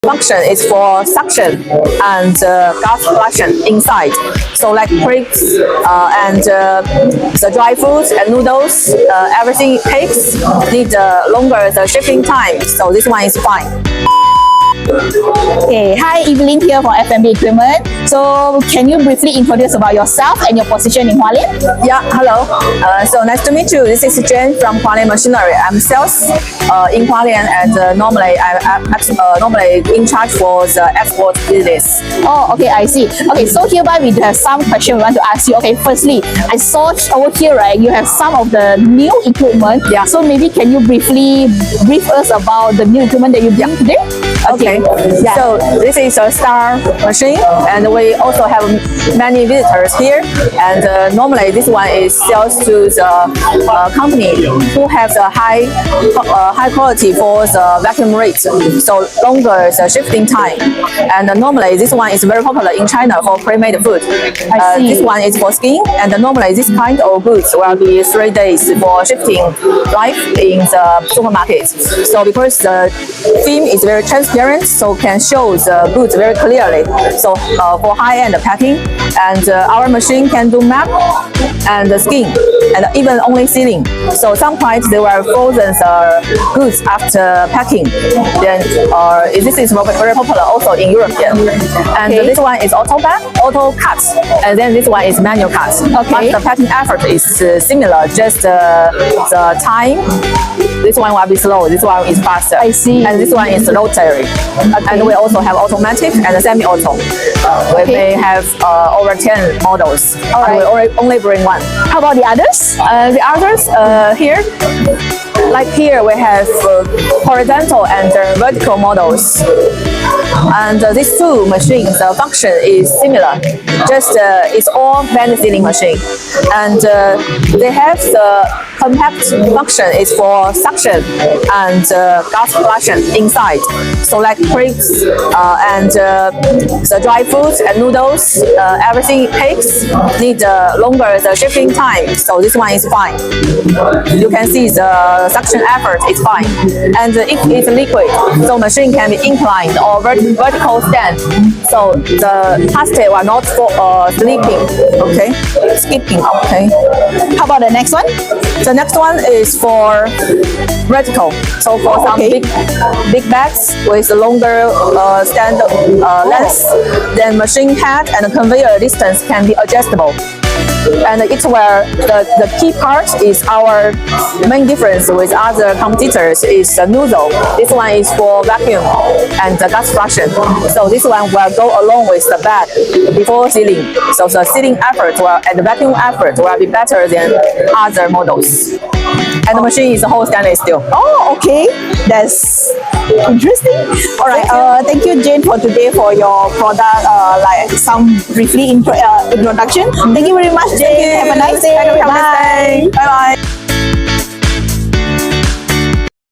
function is for suction and gas flushing inside. So like bricks and the dry foods and noodles, everything it takes need longer the shipping time. So this one is fine. Okay, hi, Evelyn here for F&B Equipment. So, can you briefly introduce about yourself and your position in Hua Lian? Yeah, hello. So nice to meet you. This is Jane from Hua Lian Machinery. I'm sales in Hua Lian, and normally I'm normally in charge for the export business. Oh, okay, I see. Okay, so hereby we have some questions we want to ask you. Okay, firstly, I saw over here, right, you have some of the new equipment. Yeah. So maybe can you briefly brief us about the new equipment that you bring today? Okay. Yeah. So this is a star machine, and we also have many visitors here. And normally this one is sales to the company who have the high quality for the vacuum rate, so longer the shifting time. And normally this one is very popular in China for pre-made food. I see. This one is for skin, and normally this kind of goods will be 3 days for shifting life in the supermarket. So because the film is very transparent, so can show the goods very clearly. So for high-end packing, and our machine can do map and skin, and even only sealing. So sometimes they will frozen goods after packing. Then this is very popular also in Europe. And Okay. this one is auto cut, and then this one is manual cut. Okay. But the packing effort is similar, just the time. This one will be slow, this one is faster. I see. And this one is rotary. And we also have automatic and semi-auto. We may have over 10 models. And we only bring one. How about the others? The others here, like here we have horizontal and vertical models. And these two machines, the function is similar. Just it's all band sealing machine. And they have the compact function is for suction and gas flushing inside. So like bricks and the dry foods and noodles, everything it takes need longer the shipping time. So this one is fine. You can see the suction effort is fine. And if it's liquid, so machine can be inclined or vertical stand. So the plastic will not sleeping. Okay, skipping. Okay. How about the next one? The next one is for vertical. So for some big bags with longer stand length, then machine head and conveyor distance can be adjustable. And it's where the key part is our main difference with other competitors is the nozzle. This one is for vacuum and the gas flushing. So this one will go along with the bag before sealing. So the sealing effort and the vacuum effort will be better than other models. And the machine is whole stainless steel. Oh, okay. That's interesting. All right. Thank you, Jane, for today for your product, like some briefly introduction. Thank you very much, Jane. Have a nice day. Bye bye.